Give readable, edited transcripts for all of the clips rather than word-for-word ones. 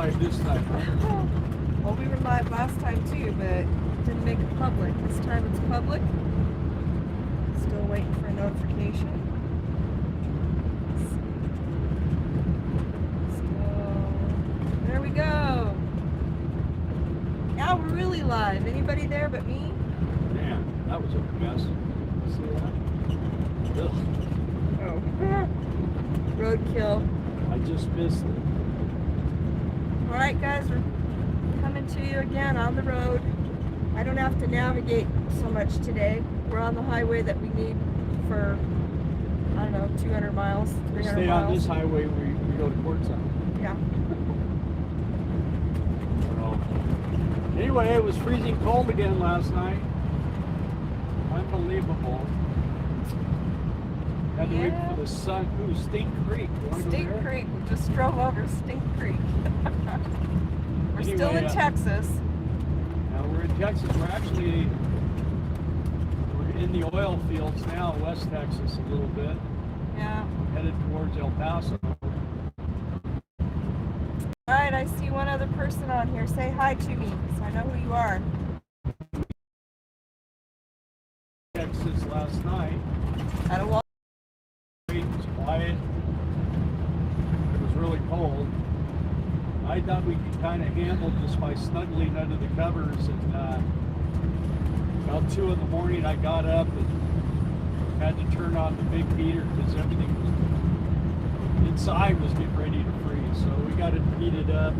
live this time. Well, we were live last time too, but didn't make it public. This time it's public. Still waiting for a notification. Still, there we go. Now we're really live. Anybody there but me? Man, that was a mess. See that? Ugh. Oh. Roadkill. I just missed it. Alright guys, we're coming to you again on the road. I don't have to navigate so much today. We're on the highway that we need for, I don't know, 200 miles, 300 We miles. stay on this highway, we go to Quartzsite. Yeah. So, anyway, it was freezing cold again last night. Unbelievable. Had to wait for the sun. Ooh, Stink Creek. You wanna go Stink there? Creek. We just drove over Stink Creek. We're still in Texas. Now we're in Texas. We're in the oil fields now, West Texas a little bit. Yeah. Headed towards El Paso. Alright, I see one other person on here. Say hi to me, so I know who you are. Texas last night. At a wall. It was quiet. It was really cold. I thought we could kind of handle just by snuggling under the covers, and about 2 in the morning I got up and had to turn on the big heater because everything was inside was getting ready to freeze. So we got it heated up.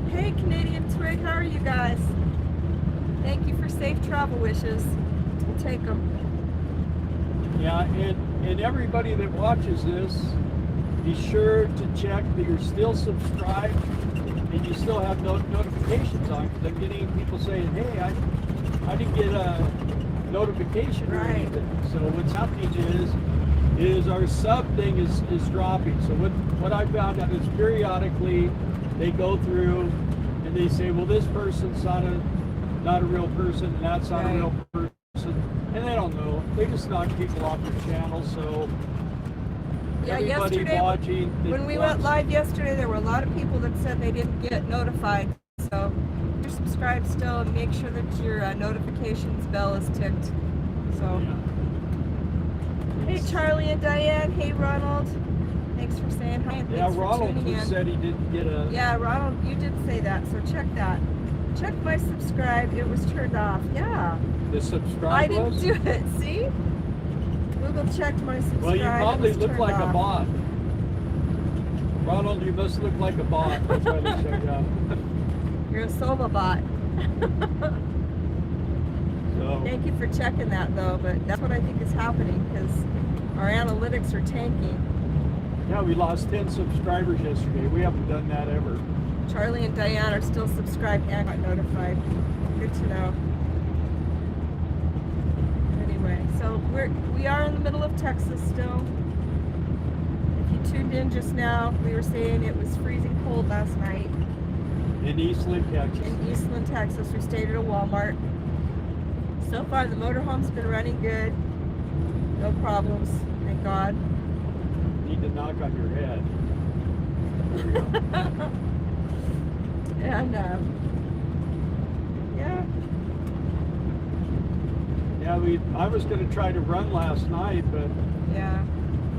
Hey Canadian Twig, how are you guys? Thank you for safe travel wishes. We'll take them. Yeah, and everybody that watches this, be sure to check that you're still subscribed and you still have notifications on, because I'm getting people saying, hey, I didn't get a notification or anything. So what's happening is our sub thing is dropping. So what I found out is periodically they go through and they say, well, this person's not a real person, and that's not a real person. And they don't know. They just knock people off their channel. So yeah, everybody yesterday, watching, when we went live yesterday, there were a lot of people that said they didn't get notified. So if you're subscribed still, and make sure that your notifications bell is ticked. So, hey Charlie and Diane, hey Ronald, thanks for saying hi. And yeah, thanks Ronald for tuning in. said he didn't get a. Yeah, Ronald, you did say that. So check that. Check my subscribe. It was turned off. Yeah. The subscribe I didn't was? do it. See? Google checked my subscribe. Well, you probably look like off. a bot. Ronald, you must look like a bot. That's why they checked out. You're a Sova bot. So, Thank you for checking that, though. But that's what I think is happening, because our analytics are tanking. yeah, we lost 10 subscribers yesterday. We haven't done that ever. Charlie and Diane are still subscribed and got notified. Good to know. Anyway, so we are in the middle of Texas still. If you tuned in just now, we were saying it was freezing cold last night. In Eastland, Texas. In Eastland, Texas, we stayed at a Walmart. So far, the motorhome's been running good. No problems, thank God. Need to knock on your head. There we go. And, yeah. Yeah, I was going to try to run last night, but Yeah.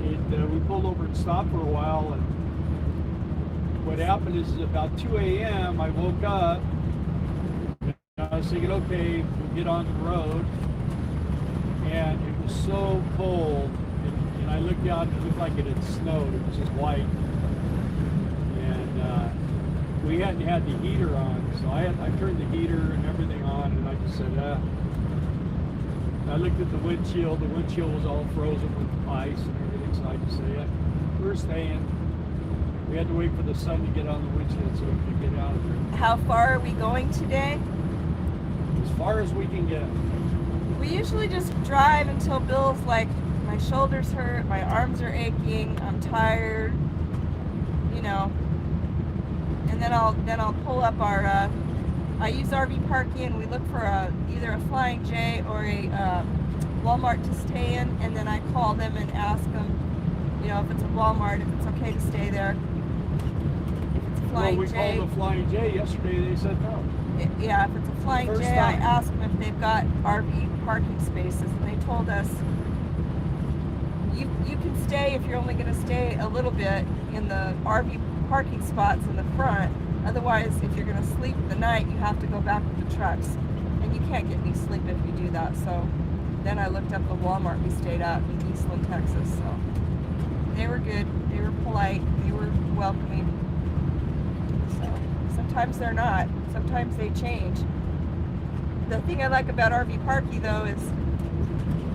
we pulled over and stopped for a while, and what happened is about 2 a.m. I woke up and I was thinking, okay, we'll get on the road, and it was so cold, and I looked out and it looked like it had snowed. It was just white, and we hadn't had the heater on, so I turned the heater and everything on, and I just said, I looked at the windshield was all frozen with ice and everything, so I just said, yeah, we're staying. We had to wait for the sun to get on the windshield so we could get out of there. How far are we going today? As far as we can get. We usually just drive until Bill's like, my shoulders hurt, my arms are aching, I'm tired, you know. And then I'll pull up our, I use RV parking, and we look for either a Flying J or a Walmart to stay in, and then I call them and ask them, you know, if it's a Walmart, if it's okay to stay there. If it's a Well, Flying we J, called the Flying J yesterday. They said no. yeah, if it's a Flying First J, I time. asked them if they've got RV parking spaces, and they told us you can stay if you're only going to stay a little bit in the RV parking spots in the front. Otherwise, if you're going to sleep the night, you have to go back with the trucks, and you can't get any sleep if you do that. So then I looked up the Walmart we stayed at in Eastland, Texas. So they were good. They were polite. They were welcoming. So sometimes they're not. Sometimes they change. The thing I like about RV parking though is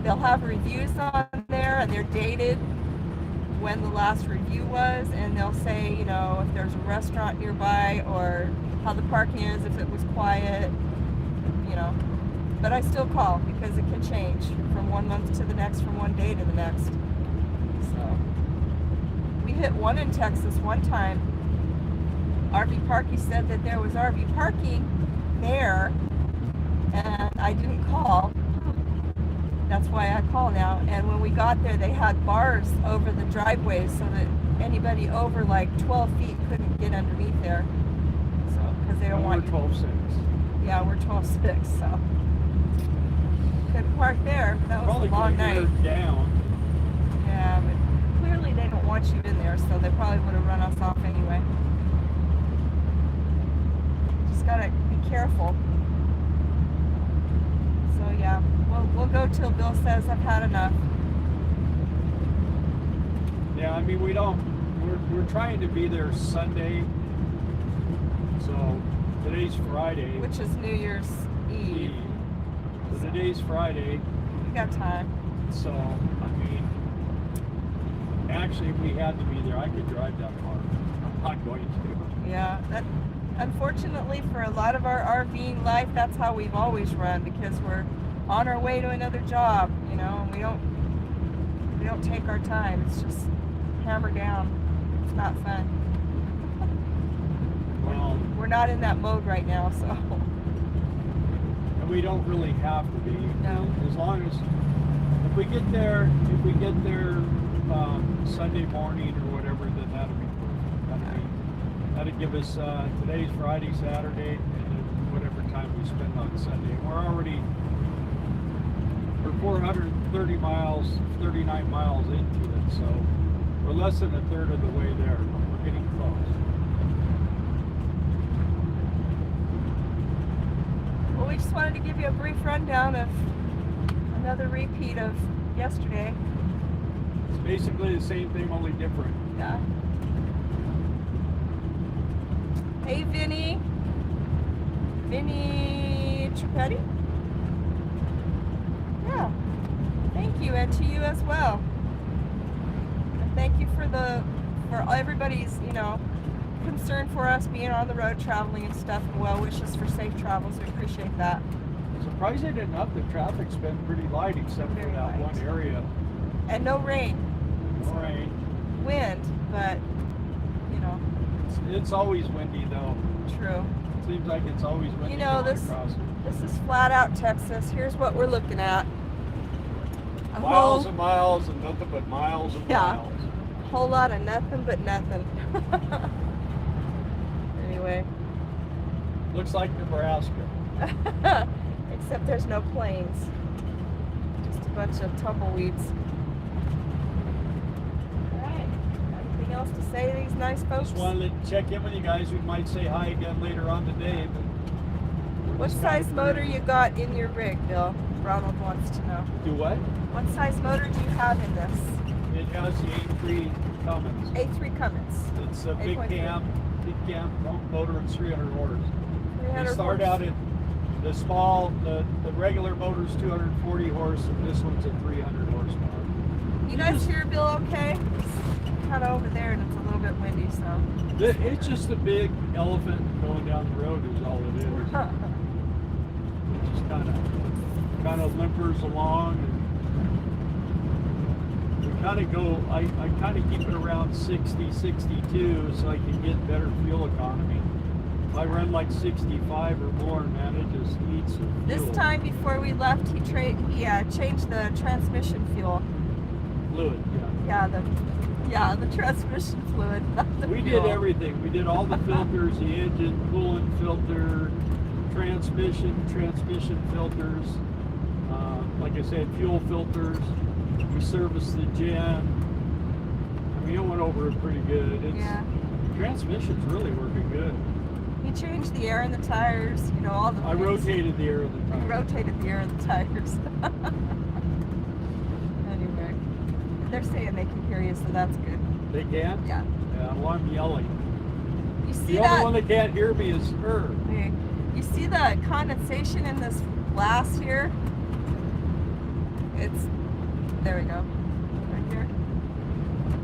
they'll have reviews on there, and they're dated when the last review was, and they'll say, you know, if there's a restaurant nearby or how the parking is, if it was quiet, you know. But I still call because it can change from 1 month to the next, from one day to the next. So we hit one in Texas one time. RV Parking said that there was RV parking there, and I didn't call. That's why I call now. And when we got there, they had bars over the driveways so that anybody over like 12 feet couldn't get underneath there. So, because they don't want. We're 12.6. Yeah, we're 12.6, so couldn't park there. That was Probably a long night. Down. Yeah, but clearly they don't want you in there, so they probably would have run us off anyway. Just gotta be careful. So yeah, we'll go till Bill says I've had enough. Yeah, I mean we're trying to be there Sunday. So today's Friday. Which is New Year's Eve. So today's Friday. We got time. So I mean, actually, if we had to be there, I could drive that far. I'm not going to. Yeah, that unfortunately for a lot of our RVing life, that's how we've always run, because we're on our way to another job, you know, and we don't take our time. It's just hammer down. It's not fun. Well, We're not in that mode right now, so and we don't really have to be. No. As long as if we get there Sunday morning or whatever, then that'll be perfect. That'll give us today's Friday, Saturday, and then whatever time we spend on Sunday. And we're 430 miles, 39 miles into it, so we're less than a third of the way there. We're getting close. well, we just wanted to give you a brief rundown of another repeat of yesterday. It's basically the same thing, only different. Yeah. Hey, Vinny Tripetti? Yeah. Thank you, and to you as well. And thank you for everybody's, you know, concern for us being on the road traveling and stuff, and well wishes for safe travels. We appreciate that. Surprising enough, the traffic's been pretty light except for Very that light. one area. And no rain. No rain. Wind, but, you know, It's always windy though. true. Seems like it's always windy. You know, going this across it. is flat out Texas. Here's what we're looking at. A Miles whole, and miles and nothing but miles and Yeah. miles. whole lot of nothing but nothing. Anyway. Looks like Nebraska. Except there's no plains. Just a bunch of tumbleweeds. Alright. Anything else to say to these nice folks? Just wanted to check in with you guys. We might say hi again later on today. But What size motor you got in your rig, Bill? Ronald wants to know. Do what? What size motor do you have in this? It has the A3 Cummins. A3 Cummins. It's a big 8.3. cam motor. It's 300 horse. 300 They start horse. out at the small, the regular motor's 240 horse, and this one's a 300 horsepower. You guys hear Bill okay? It's kind of over there and it's a little bit windy, so. It's just a big elephant going down the road is all it is. It just kind of limpers along. And we kind of go, I kind of keep it around 60, 62 so I can get better fuel economy. If I run like 65 or more, man, it just eats some fuel. This time before we left, he changed the transmission fuel. Fluid, yeah. Yeah, the Yeah, the transmission fluid. Not the We fuel. did everything. We did all the filters, the engine, coolant filter, transmission filters. Like I said, fuel filters. We serviced the gen. I mean, it went over it pretty good. Yeah. Transmission's really working good. He changed the air in the tires. You know, all the. I things. rotated the air of the He tire. rotated the air in the tires. Anyway, they're saying they can hear you, so that's good. They can? Yeah. Yeah, well, I'm yelling. You see The that? only one that can't hear me is her. Hey, you see the condensation in this glass here? It's, there we go, right here.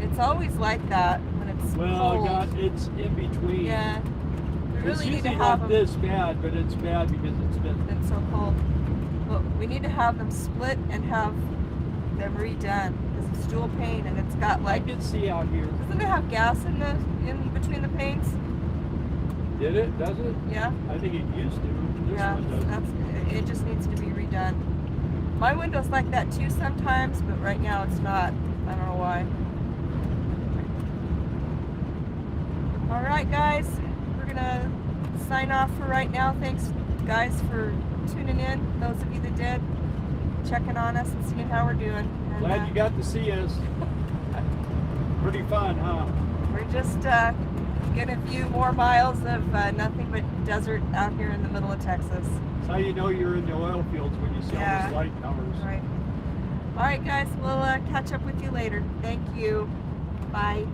It's always like that when it's Well, cold. God, it's in between. Yeah, we It's really need usually to have not them. this bad, but it's bad because it's been. So cold. But we need to have them split and have them redone because it's dual pane and it's got I like, can see out here. doesn't it have gas in between the panes? Did it? Does it? Yeah. I think it used to. This Yeah, one doesn't. it just needs to be redone. My window's like that too sometimes, but right now it's not. I don't know why. All right, guys, we're gonna sign off for right now. Thanks, guys, for tuning in. Those of you that did, checking on us and seeing how we're doing. And, Glad you got to see us. Pretty fun, huh? we're just getting a few more miles of nothing but desert out here in the middle of Texas. That's how you know you're in the oil fields when you see all Yeah. those light towers. Right. All right, guys, we'll catch up with you later. Thank you. Bye.